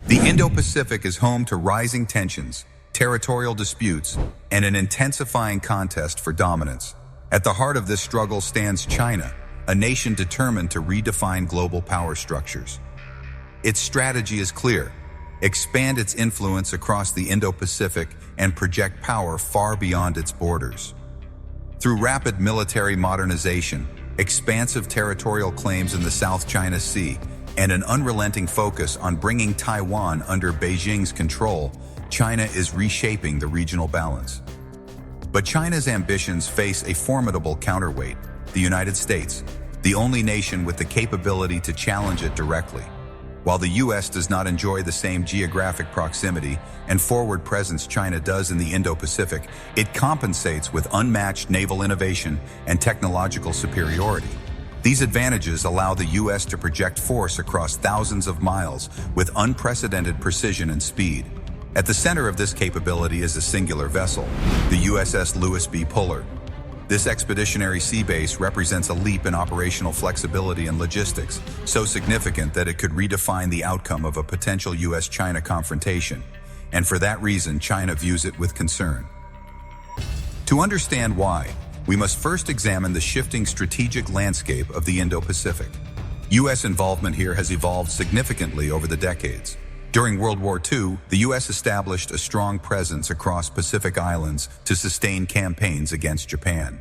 The Indo-Pacific is home to rising tensions, territorial disputes, and an intensifying contest for dominance. At the heart of this struggle stands China, a nation determined to redefine global power structures. Its strategy is clear: expand its influence across the Indo-Pacific and project power far beyond its borders. Through rapid military modernization, expansive territorial claims in the South China Sea, and an unrelenting focus on bringing Taiwan under Beijing's control, China is reshaping the regional balance. But China's ambitions face a formidable counterweight: the United States, the only nation with the capability to challenge it directly. While the U.S. does not enjoy the same geographic proximity and forward presence China does in the Indo-Pacific, it compensates with unmatched naval innovation and technological superiority. These advantages allow the U.S. to project force across thousands of miles with unprecedented precision and speed. At the center of this capability is a singular vessel, the USS Lewis B. This expeditionary sea base represents a leap in operational flexibility and logistics, so significant that it could redefine the outcome of a potential U.S.-China confrontation. And for that reason, China views it with concern. To understand why, we must first examine the shifting strategic landscape of the Indo-Pacific. U.S. involvement here has evolved significantly over the decades. During World War II, the U.S. established a strong presence across Pacific Islands to sustain campaigns against Japan.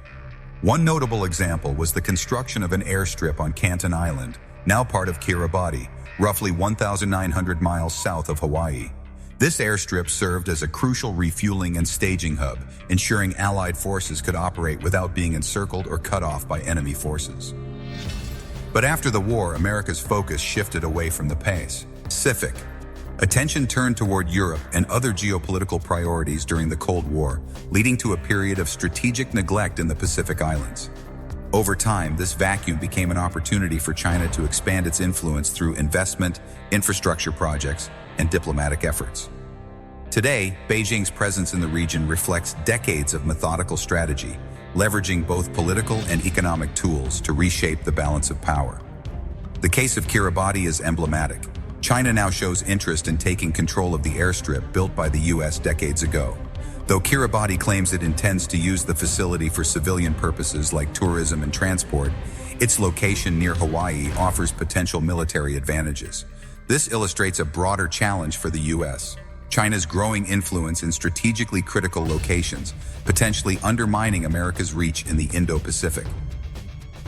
One notable example was the construction of an airstrip on Canton Island, now part of Kiribati, roughly 1,900 miles south of Hawaii. This airstrip served as a crucial refueling and staging hub, ensuring Allied forces could operate without being encircled or cut off by enemy forces. But after the war, America's focus shifted away from the Pacific. Attention turned toward Europe and other geopolitical priorities during the Cold War, leading to a period of strategic neglect in the Pacific Islands. Over time, this vacuum became an opportunity for China to expand its influence through investment, infrastructure projects, and diplomatic efforts. Today, Beijing's presence in the region reflects decades of methodical strategy, leveraging both political and economic tools to reshape the balance of power. The case of Kiribati is emblematic. China now shows interest in taking control of the airstrip built by the U.S. decades ago. Though Kiribati claims it intends to use the facility for civilian purposes like tourism and transport, its location near Hawaii offers potential military advantages. This illustrates a broader challenge for the U.S. China's growing influence in strategically critical locations, potentially undermining America's reach in the Indo-Pacific.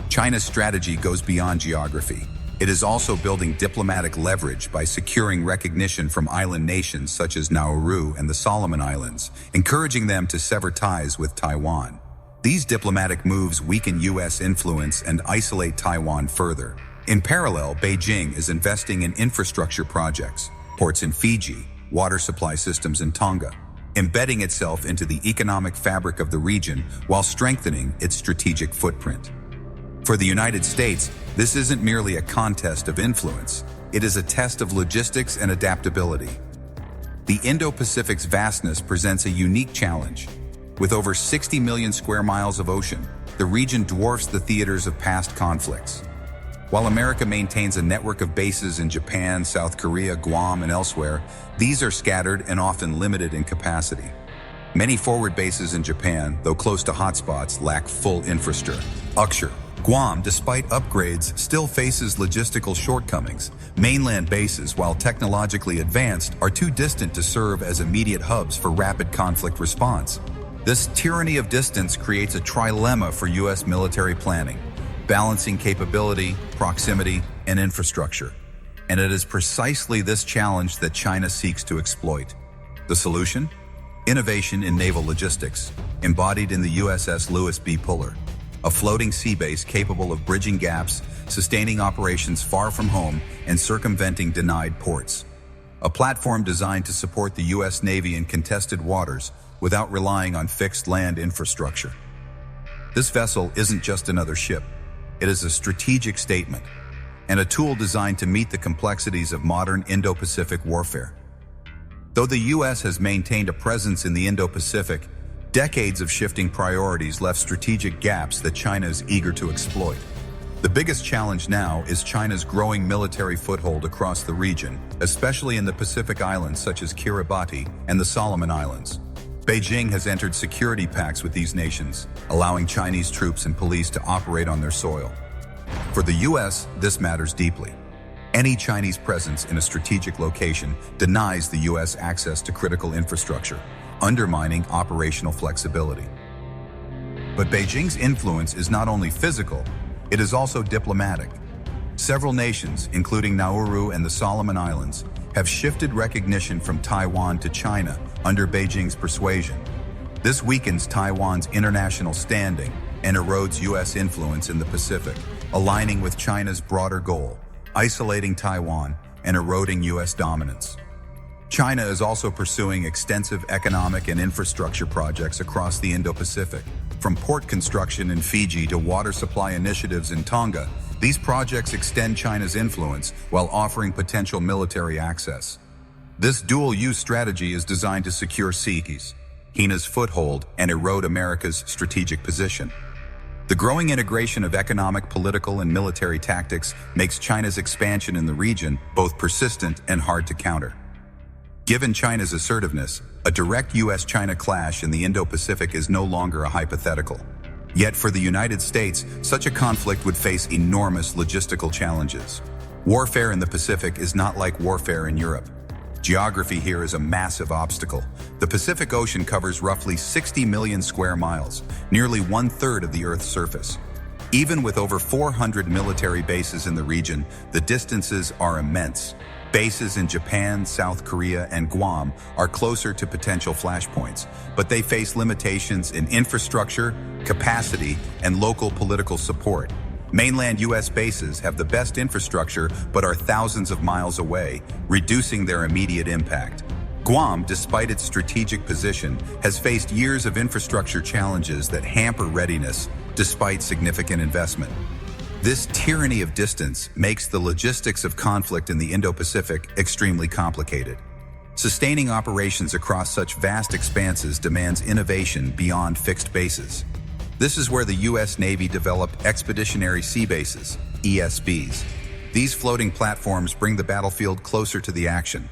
China's strategy goes beyond geography. It is also building diplomatic leverage by securing recognition from island nations such as Nauru and the Solomon Islands, encouraging them to sever ties with Taiwan. These diplomatic moves weaken U.S. influence and isolate Taiwan further. In parallel, Beijing is investing in infrastructure projects, ports in Fiji, water supply systems in Tonga, embedding itself into the economic fabric of the region while strengthening its strategic footprint. For the United States, this isn't merely a contest of influence, it is a test of logistics and adaptability. The Indo-Pacific's vastness presents a unique challenge. With over 60 million square miles of ocean, the region dwarfs the theaters of past conflicts. While America maintains a network of bases in Japan, South Korea, Guam, and elsewhere, these are scattered and often limited in capacity. Many forward bases in Japan, though close to hotspots, lack full infrastructure. Guam, despite upgrades, still faces logistical shortcomings. Mainland bases, while technologically advanced, are too distant to serve as immediate hubs for rapid conflict response. This tyranny of distance creates a trilemma for U.S. military planning, balancing capability, proximity, and infrastructure. And it is precisely this challenge that China seeks to exploit. The solution? Innovation in naval logistics, embodied in the USS Lewis B, a floating sea base capable of bridging gaps, sustaining operations far from home, and circumventing denied ports. A platform designed to support the U.S. Navy in contested waters without relying on fixed land infrastructure. This vessel isn't just another ship. It is a strategic statement and a tool designed to meet the complexities of modern Indo-Pacific warfare. Though the U.S. has maintained a presence in the Indo-Pacific, decades of shifting priorities left strategic gaps that China is eager to exploit. The biggest challenge now is China's growing military foothold across the region, especially in the Pacific Islands such as Kiribati and the Solomon Islands. Beijing has entered security pacts with these nations, allowing Chinese troops and police to operate on their soil. For the U.S., this matters deeply. Any Chinese presence in a strategic location denies the U.S. access to critical infrastructure, undermining operational flexibility. But Beijing's influence is not only physical, it is also diplomatic. Several nations, including Nauru and the Solomon Islands, have shifted recognition from Taiwan to China under Beijing's persuasion. This weakens Taiwan's international standing and erodes U.S. influence in the Pacific, aligning with China's broader goal, isolating Taiwan and eroding U.S. dominance. China is also pursuing extensive economic and infrastructure projects across the Indo-Pacific. From port construction in Fiji to water supply initiatives in Tonga, these projects extend China's influence while offering potential military access. This dual-use strategy is designed to secure China's foothold and erode America's strategic position. The growing integration of economic, political, and military tactics makes China's expansion in the region both persistent and hard to counter. Given China's assertiveness, a direct U.S.-China clash in the Indo-Pacific is no longer a hypothetical. Yet for the United States, such a conflict would face enormous logistical challenges. Warfare in the Pacific is not like warfare in Europe. Geography here is a massive obstacle. The Pacific Ocean covers roughly 60 million square miles, nearly one-third of the Earth's surface. Even with over 400 military bases in the region, the distances are immense. Bases in Japan, South Korea, and Guam are closer to potential flashpoints, but they face limitations in infrastructure, capacity, and local political support. Mainland U.S. bases have the best infrastructure but are thousands of miles away, reducing their immediate impact. Guam, despite its strategic position, has faced years of infrastructure challenges that hamper readiness despite significant investment. This tyranny of distance makes the logistics of conflict in the Indo-Pacific extremely complicated. Sustaining operations across such vast expanses demands innovation beyond fixed bases. This is where the U.S. Navy developed expeditionary sea bases, ESBs. These floating platforms bring the battlefield closer to the action.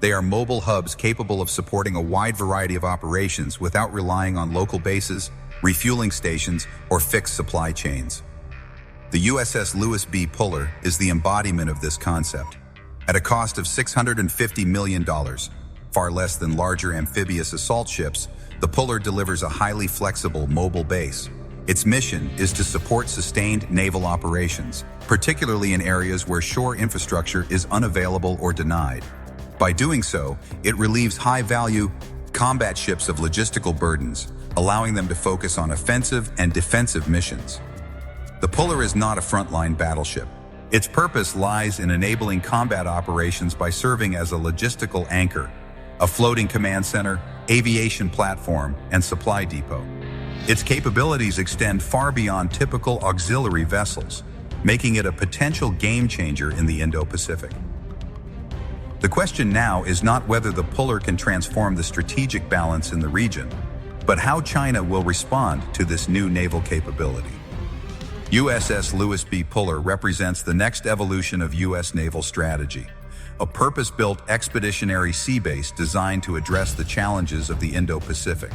They are mobile hubs capable of supporting a wide variety of operations without relying on local bases, refueling stations, or fixed supply chains. The USS Lewis B puller is the embodiment of this concept. At a cost of $650 million, far less than larger amphibious assault ships, the puller delivers a highly flexible mobile base. Its mission is to support sustained naval operations, particularly in areas where shore infrastructure is unavailable or denied. By doing so, it relieves high-value combat ships of logistical burdens, allowing them to focus on offensive and defensive missions. The puller is not a frontline battleship. Its purpose lies in enabling combat operations by serving as a logistical anchor, a floating command center, aviation platform, and supply depot. Its capabilities extend far beyond typical auxiliary vessels, making it a potential game-changer in the Indo-Pacific. The question now is not whether the puller can transform the strategic balance in the region, but how China will respond to this new naval capability. USS Lewis B puller represents the next evolution of U.S. naval strategy, a purpose-built expeditionary sea base designed to address the challenges of the Indo-Pacific.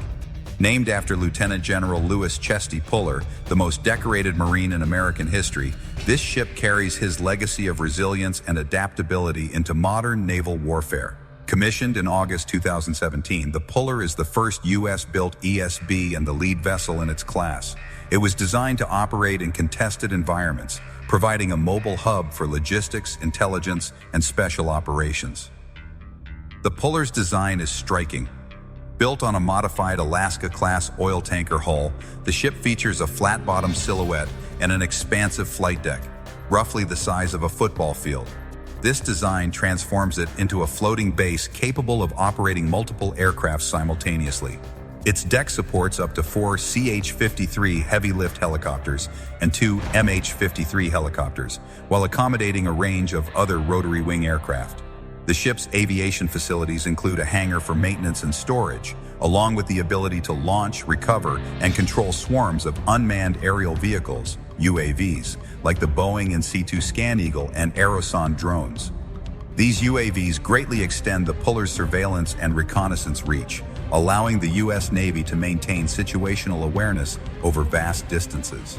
Named after Lieutenant General Lewis Chesty Puller, the most decorated Marine in American history, this ship carries his legacy of resilience and adaptability into modern naval warfare. Commissioned in August 2017, the Puller is the first U.S.-built ESB and the lead vessel in its class. It was designed to operate in contested environments, providing a mobile hub for logistics, intelligence, and special operations. The Puller's design is striking. Built on a modified Alaska-class oil tanker hull, the ship features a flat-bottom silhouette and an expansive flight deck, roughly the size of a football field. This design transforms it into a floating base capable of operating multiple aircraft simultaneously. Its deck supports up to 4 CH-53 heavy-lift helicopters and 2 MH-53 helicopters, while accommodating a range of other rotary wing aircraft. The ship's aviation facilities include a hangar for maintenance and storage, along with the ability to launch, recover, and control swarms of unmanned aerial vehicles, UAVs, like the Boeing and C-2 Scan Eagle and Aeroson drones. These UAVs greatly extend the Puller's surveillance and reconnaissance reach, allowing the U.S. Navy to maintain situational awareness over vast distances.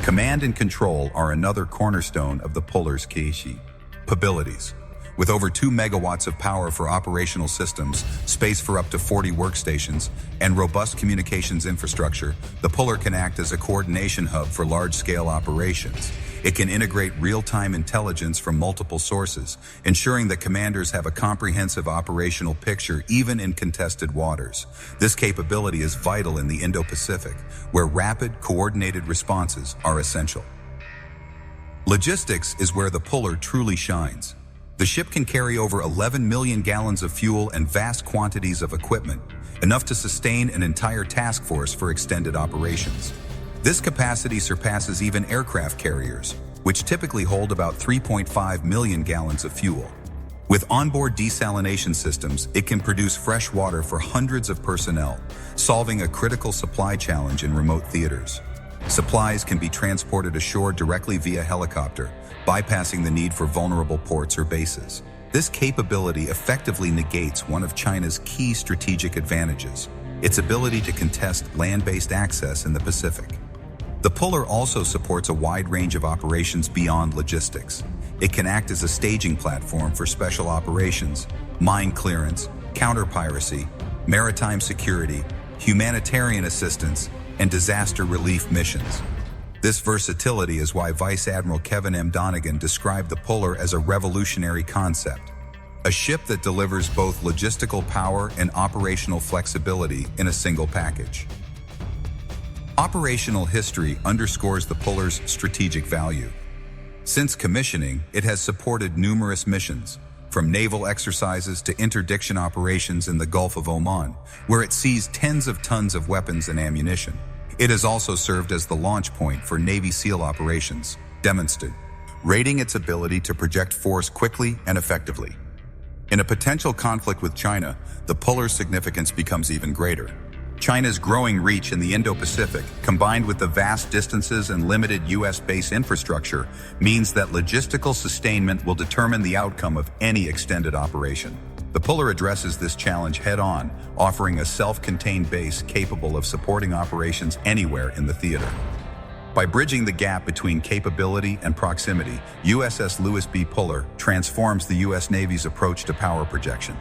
Command and control are another cornerstone of the Puller's capabilities. With over 2 megawatts of power for operational systems, space for up to 40 workstations, and robust communications infrastructure, the Puller can act as a coordination hub for large-scale operations. It can integrate real-time intelligence from multiple sources, ensuring that commanders have a comprehensive operational picture even in contested waters. This capability is vital in the Indo-Pacific, where rapid, coordinated responses are essential. Logistics is where the Puller truly shines. The ship can carry over 11 million gallons of fuel and vast quantities of equipment, enough to sustain an entire task force for extended operations. This capacity surpasses even aircraft carriers, which typically hold about 3.5 million gallons of fuel. With onboard desalination systems, it can produce fresh water for hundreds of personnel, solving a critical supply challenge in remote theaters. Supplies can be transported ashore directly via helicopter, bypassing the need for vulnerable ports or bases. This capability effectively negates one of China's key strategic advantages, its ability to contest land-based access in the Pacific. The Puller also supports a wide range of operations beyond logistics. It can act as a staging platform for special operations, mine clearance, counter-piracy, maritime security, humanitarian assistance, and disaster relief missions. This versatility is why Vice Admiral Kevin M. Donegan described the Puller as a revolutionary concept, a ship that delivers both logistical power and operational flexibility in a single package. Operational history underscores the Puller's strategic value. Since commissioning, it has supported numerous missions, from naval exercises to interdiction operations in the Gulf of Oman, where it seized tens of tons of weapons and ammunition. It has also served as the launch point for Navy SEAL operations, demonstrating its ability to project force quickly and effectively. In a potential conflict with China, the Puller's significance becomes even greater. China's growing reach in the Indo-Pacific, combined with the vast distances and limited U.S. base infrastructure, means that logistical sustainment will determine the outcome of any extended operation. The Puller addresses this challenge head-on, offering a self-contained base capable of supporting operations anywhere in the theater. By bridging the gap between capability and proximity, USS Lewis B. Puller transforms the U.S. Navy's approach to power projection.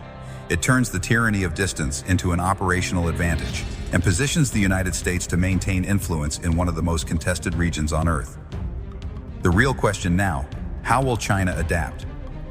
It turns the tyranny of distance into an operational advantage and positions the United States to maintain influence in one of the most contested regions on Earth. The real question now, how will China adapt?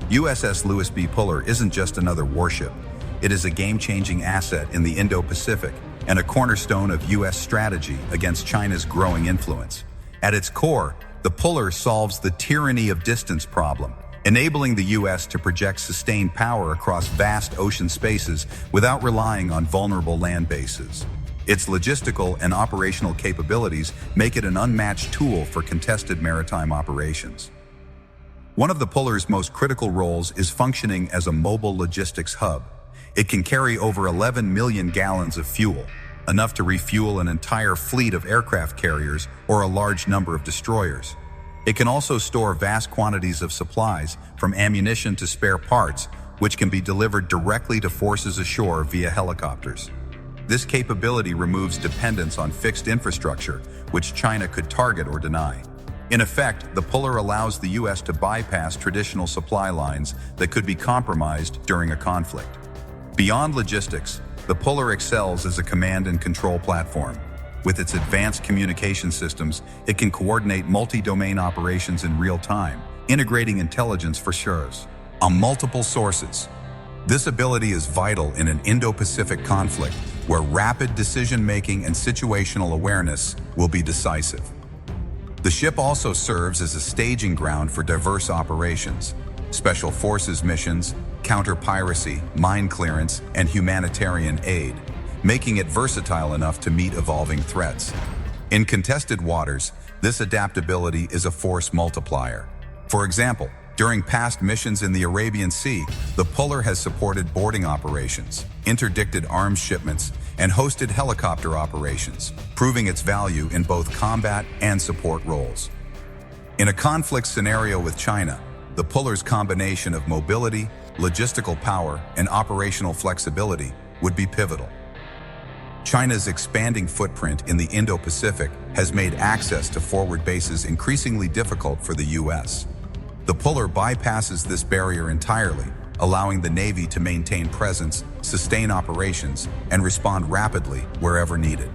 USS Lewis B. Puller isn't just another warship. It is a game-changing asset in the Indo-Pacific and a cornerstone of U.S. strategy against China's growing influence. At its core, the Puller solves the tyranny of distance problem, enabling the U.S. to project sustained power across vast ocean spaces without relying on vulnerable land bases. Its logistical and operational capabilities make it an unmatched tool for contested maritime operations. One of the Puller's most critical roles is functioning as a mobile logistics hub. It can carry over 11 million gallons of fuel, enough to refuel an entire fleet of aircraft carriers or a large number of destroyers. It can also store vast quantities of supplies, from ammunition to spare parts, which can be delivered directly to forces ashore via helicopters. This capability removes dependence on fixed infrastructure, which China could target or deny. In effect, the Puller allows the U.S. to bypass traditional supply lines that could be compromised during a conflict. Beyond logistics, the Puller excels as a command and control platform. With its advanced communication systems, it can coordinate multi-domain operations in real time, integrating intelligence for shares on multiple sources. This ability is vital in an Indo-Pacific conflict where rapid decision-making and situational awareness will be decisive. The ship also serves as a staging ground for diverse operations, special forces missions, counter-piracy, mine clearance, and humanitarian aid, making it versatile enough to meet evolving threats. In contested waters, this adaptability is a force multiplier. For example, during past missions in the Arabian Sea, the Puller has supported boarding operations, interdicted arms shipments, and hosted helicopter operations, proving its value in both combat and support roles. In a conflict scenario with China, the Pullar's combination of mobility, logistical power, and operational flexibility would be pivotal. China's expanding footprint in the Indo-Pacific has made access to forward bases increasingly difficult for the U.S. The Puller bypasses this barrier entirely, allowing the Navy to maintain presence, sustain operations, and respond rapidly wherever needed.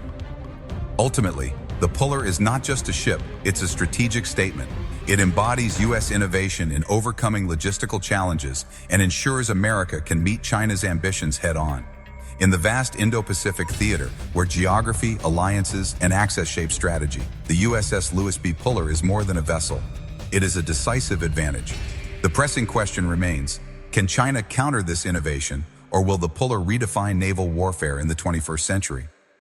Ultimately, the Puller is not just a ship, it's a strategic statement. It embodies U.S. innovation in overcoming logistical challenges and ensures America can meet China's ambitions head-on. In the vast Indo-Pacific theater, where geography, alliances, and access shape strategy, the USS Lewis B Puller is more than a vessel. It is a decisive advantage. The pressing question remains, can China counter this innovation, or will the Puller redefine naval warfare in the 21st century?